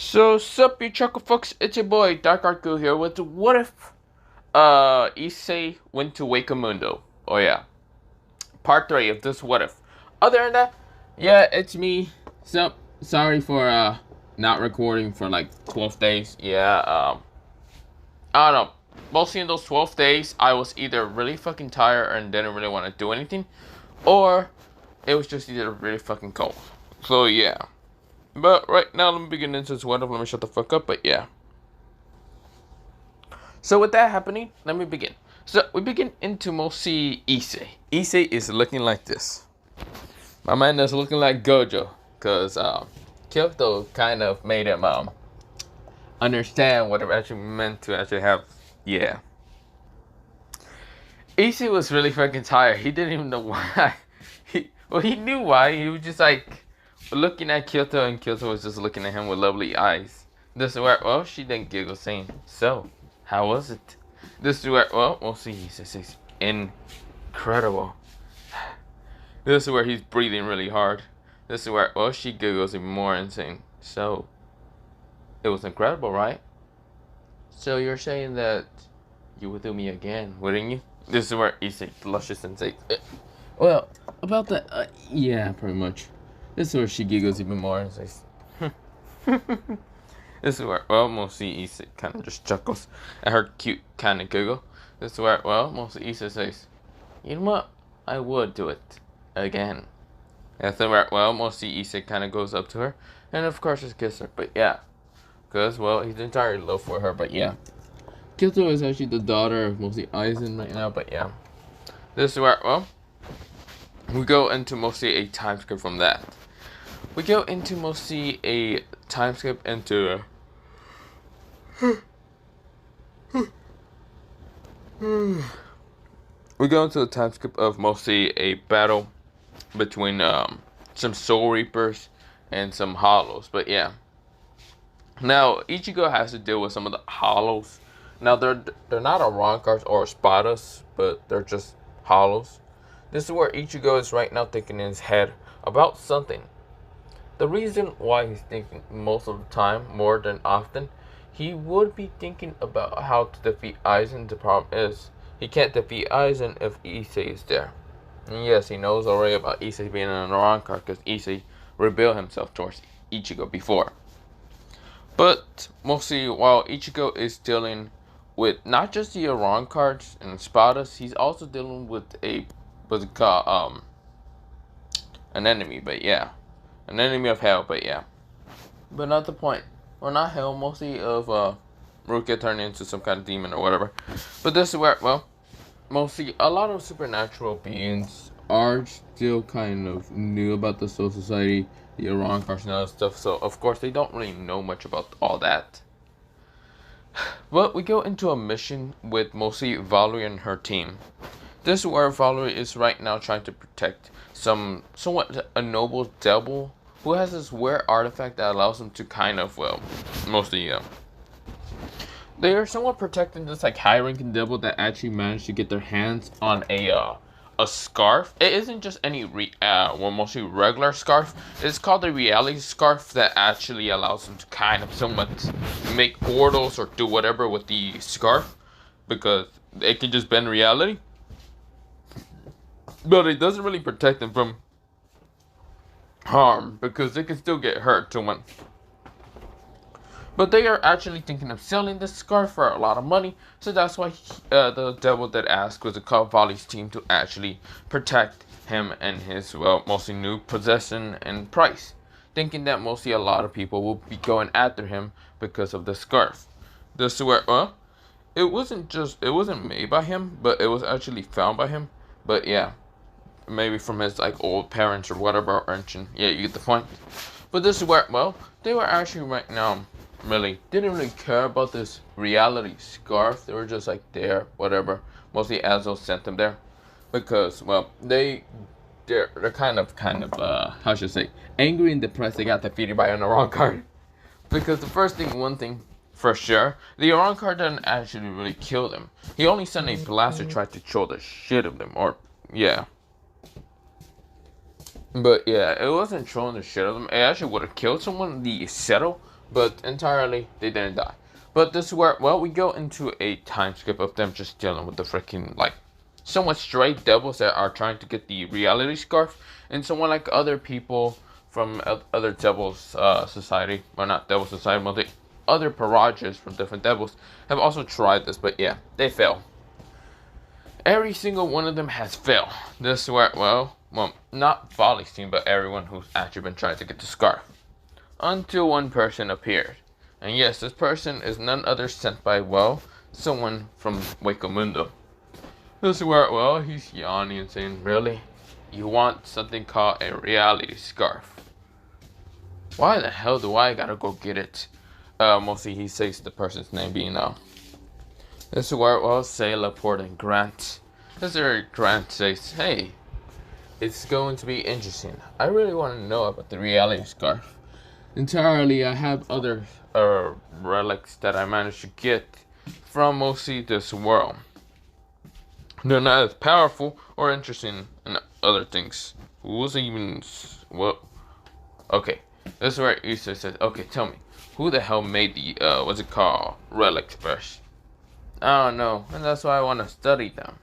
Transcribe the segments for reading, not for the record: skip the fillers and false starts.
So, sup, you chuckle fucks? It's your boy Dark Arku here with what if Issei went to Hueco Mundo? Oh yeah, part 3 of this what if. Other than that, yeah, it's me. Sup? Sorry for not recording for like 12 days. Yeah, I don't know. Mostly in those 12 days, I was either really fucking tired and didn't really want to do anything, or it was just either really fucking cold. So yeah. But right now, let me begin into this what if. Let me shut the fuck up. But yeah. So with that happening, let me begin. So we begin into mostly Issei. Issei is looking like this. My man is looking like Gojo, cause Kyoto kind of made him understand what it actually meant to actually have. Yeah. Issei was really fucking tired. He didn't even know why. He knew why. He was just like looking at Kyoto, and Kyoto was just looking at him with lovely eyes. This is where, well, she didn't giggle, saying, "So, how was it?" This is where, well, we'll see. He says, "Incredible." This is where he's breathing really hard. This is where, well, she giggles even more and saying, "So, it was incredible, right? So you're saying that you would do me again, wouldn't you?" This is where Issei luscious and says, "Well, about that, yeah, pretty much." This is where she giggles even more and says, This is where, well, mostly Issei kind of just chuckles at her cute kind of giggle. This is where, well, mostly Issei says, "You know what? I would do it again." That's where, well, mostly Issei kind of goes up to her and, of course, just kisses her. But yeah, because, well, he's entirely low for her. But yeah, Kyoto is actually the daughter of mostly Aizen right now. But yeah, this is where, well, we go into mostly a time skip from that. We go into mostly a time skip into we go into a time skip of mostly a battle between some Soul Reapers and some Hollows. But yeah, now Ichigo has to deal with some of the Hollows. Now they're not Aronkars or Espadas, but they're just Hollows. This is where Ichigo is right now thinking in his head about something. The reason why he's thinking most of the time, more than often, he would be thinking about how to defeat Aizen. The problem is, he can't defeat Aizen if Issei is there. And yes, he knows already about Issei being an Arankar because Issei rebelled himself towards Ichigo before. But mostly while Ichigo is dealing with not just the Arankars and Spadas, he's also dealing with an enemy. But yeah. An enemy of hell, but yeah. But not the point. Or not hell, mostly of Rukia turning into some kind of demon or whatever. But this is where, well, mostly a lot of supernatural beings are still kind of new about the Soul Society, the Iran Carcinella stuff, so of course they don't really know much about all that. But we go into a mission with mostly Valerie and her team. This is where Valerie is right now trying to protect somewhat a noble devil who has this rare artifact that allows him to kind of, well, mostly, they are somewhat protecting this, like, high-ranking devil that actually managed to get their hands on a scarf. It isn't just any, mostly regular scarf. It's called the reality scarf that actually allows them to kind of somewhat make portals or do whatever with the scarf. Because it can just bend reality. But it doesn't really protect them from harm, because they can still get hurt to one. But they are actually thinking of selling this scarf for a lot of money, so that's why the devil that asked was to call Vali's team to actually protect him and his, well, mostly new possession and price, thinking that mostly a lot of people will be going after him because of the scarf. This is where, well, it wasn't made by him, but it was actually found by him. But yeah, maybe from his, like, old parents or whatever, yeah, you get the point. But this is where, well, they were actually right now really didn't really care about this reality scarf. They were just like there, whatever. Mostly Azo sent them there because, well, they're kind of how should I say, angry and depressed. They got defeated by an Iran card because one thing for sure, the Iran card didn't actually really kill them. He only sent a blaster to try to kill the shit of them, or yeah. But yeah, it wasn't trolling the shit out of them. It actually would have killed someone, the Seto, but entirely they didn't die. But this is where, well, we go into a time skip of them just dealing with the freaking, like, somewhat stray devils that are trying to get the reality scarf, and someone like other people from other devils society, or not devil society, but the other parages from different devils have also tried this, but yeah, they fail. Every single one of them has failed. This is where, well, not Volley's team, but everyone who's actually been trying to get the scarf. Until one person appeared. And yes, this person is none other sent by, well, someone from Hueco Mundo. This is where, well, he's yawning and saying, really? You want something called a reality scarf? Why the hell do I gotta go get it? Mostly he says the person's name being, this is where, well, say Laporte and Grant. This is where Grant says, hey, it's going to be interesting. I really want to know about the reality scarf. Entirely, I have other relics that I managed to get from mostly this world. They're not as powerful or interesting in other things. Who's even, well, okay. This is where Issei says, okay, tell me, who the hell made the, what's it called, relics first? I don't know, and that's why I want to study them.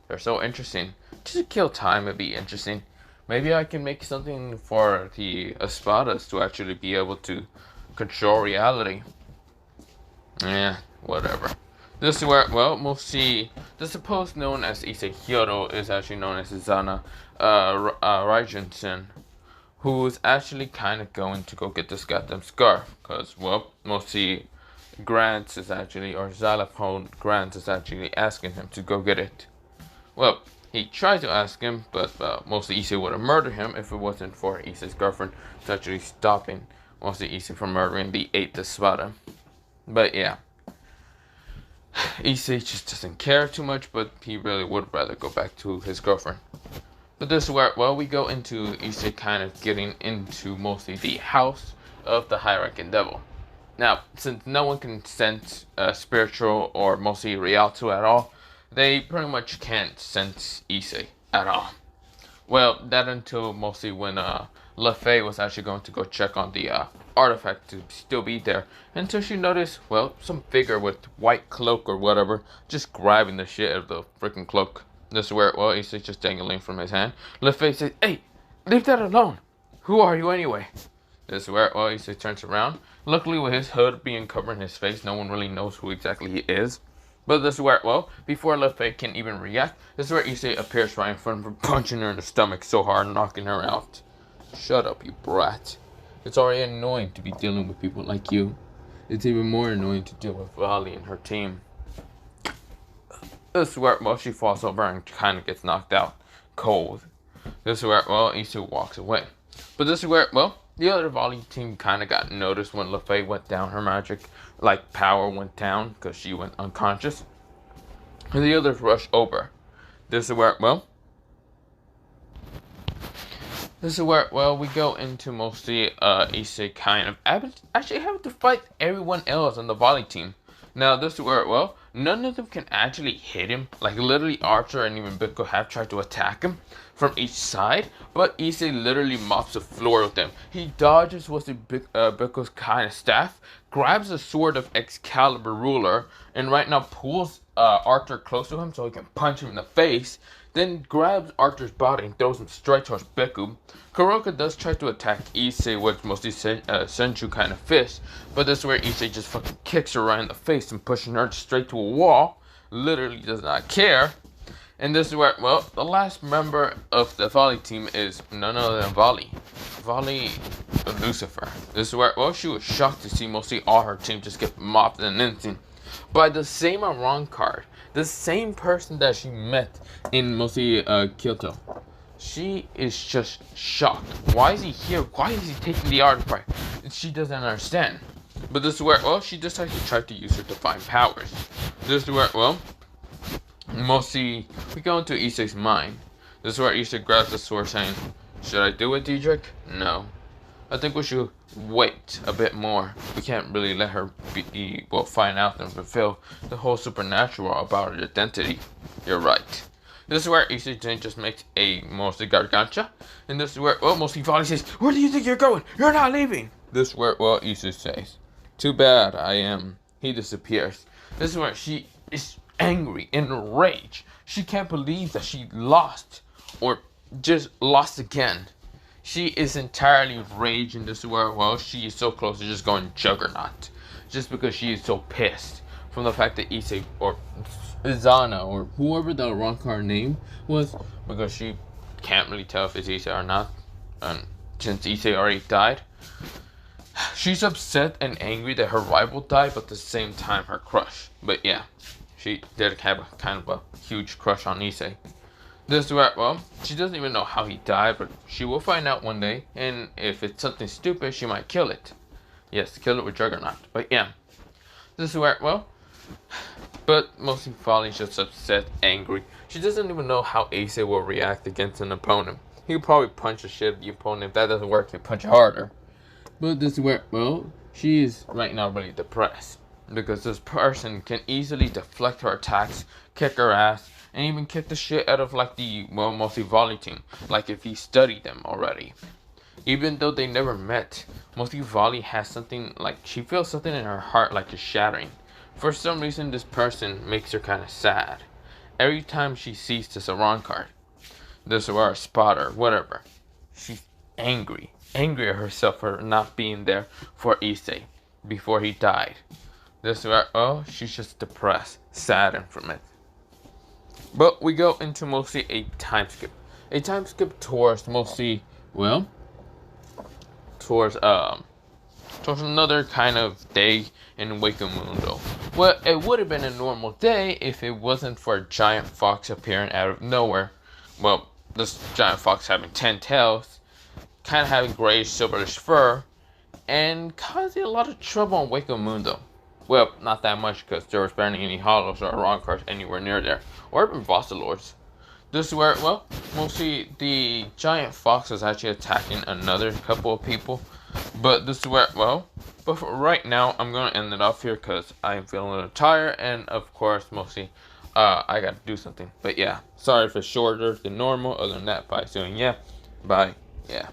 They're so interesting. Just to kill time would be interesting. Maybe I can make something for the Espadas to actually be able to control reality. Yeah, whatever. This is where, well, we'll see. The supposed known as Issei Hyodo is actually known as Zana Raijensen, who's actually kind of going to go get this goddamn scarf. Because, well, we'll see. Grant is actually, or Xylophone Grant is actually asking him to go get it. Well, he tried to ask him, but mostly Issei would have murdered him if it wasn't for Issei's girlfriend to actually stopping mostly Issei from murdering the 8th Espada. But yeah, Issei just doesn't care too much, but he really would rather go back to his girlfriend. But this is where, well, we go into Issei kind of getting into mostly the house of the high-ranking devil. Now, since no one can sense spiritual or mostly Rialto at all, they pretty much can't sense Issei at all. Well, that until mostly when LaFay was actually going to go check on the artifact to still be there, until she noticed, well, some figure with white cloak or whatever, just grabbing the shit out of the freaking cloak. This is where, well, Issei just dangling from his hand. LaFay says, hey, leave that alone. Who are you anyway? This is where, well, Issei turns around. Luckily, with his hood being covering his face, no one really knows who exactly he is. But this is where, well, before LaFay can even react, this is where Issei appears right in front of her, punching her in the stomach so hard, knocking her out. Shut up, you brat. It's already annoying to be dealing with people like you. It's even more annoying to deal with Vali and her team. This is where, well, she falls over and kind of gets knocked out cold. This is where, well, Issei walks away. But this is where, well, the other Volley team kind of got noticed when LaFay went down. Her magic, like, power went down because she went unconscious. And the others rushed over. This is where, well, we go into mostly Issei kind of actually having to fight everyone else on the Volley team. Now, this is where, well, none of them can actually hit him. Like, literally, Archer and even Biko have tried to attack him from each side, but Issei literally mops the floor with them. He dodges with Biko's kind of staff, grabs a sword of Excalibur ruler, and right now pulls Archer close to him so he can punch him in the face, then grabs Archer's body and throws him straight towards Biku. Kuroka does try to attack Issei with mostly Senju kind of fist, but this is where Issei just fucking kicks her right in the face and pushing her straight to a wall. Literally does not care. And this is where, well, the last member of the Volley team is none other than Volley Lucifer. This is where, well, she was shocked to see mostly all her team just get mopped in an instant by the same wrong card. The same person that she met in mostly Kyoto. She is just shocked. Why is he here? Why is he taking the artifact? She doesn't understand. But this is where, well, she decides to try to use her divine powers. This is where, well, mostly we go into Issei's mind. This is where Issei grabs the sword saying, should I do it, Diedrich? No. I think we should wait a bit more. We can't really let her find out and fulfill the whole supernatural about her identity. You're right. This is where Issei just makes a mostly gargantua. And this is where, well, mostly Volley says, where do you think you're going? You're not leaving. This is where, well, Issei says, Too bad I am. He disappears. This is where she is angry, enraged. She can't believe that she lost, or just lost again. She is entirely raging. This is where, well, she is so close to just going juggernaut. Just because she is so pissed from the fact that Issei, or Izana, or whoever the wrong card name was, because she can't really tell if it's Issei or not. And since Issei already died, she's upset and angry that her rival died, but at the same time her crush. But yeah, she did have a kind of a huge crush on Issei. This is where, well, she doesn't even know how he died, but she will find out one day. And if it's something stupid, she might kill it. Yes, kill it with Juggernaut. But yeah, this is where, well, but mostly Folly's just upset, angry. She doesn't even know how Issei will react against an opponent. He'll probably punch the shit out of the opponent. If that doesn't work, he'll punch harder. But this is where, well, she is right now really depressed. Because this person can easily deflect her attacks, kick her ass, and even kick the shit out of like the, well, mostly volley team. Like if he studied them already. Even though they never met, mostly Volley has something, like she feels something in her heart like it's shattering. For some reason this person makes her kind of sad. Every time she sees the Saran card, this or a spotter, whatever, she's angry. Angry at herself for not being there for Issei before he died. This where, oh, she's just depressed, saddened from it. But we go into mostly a time skip. A time skip towards mostly, well, towards another kind of day in Hueco Mundo. Well, it would have been a normal day if it wasn't for a giant fox appearing out of nowhere. Well, this giant fox having 10 tails, kind of having grayish silverish fur, and causing a lot of trouble on Hueco Mundo. Well, not that much because there was barely any hollows or wrong cards anywhere near there, or even Vassalords. This is where, well, mostly the giant fox was actually attacking another couple of people. But this is where, well, but for right now, I'm going to end it off here because I'm feeling a little tired. And of course, mostly, I got to do something. But yeah, sorry if it's shorter than normal. Other than that, bye soon. Yeah, bye. Yeah.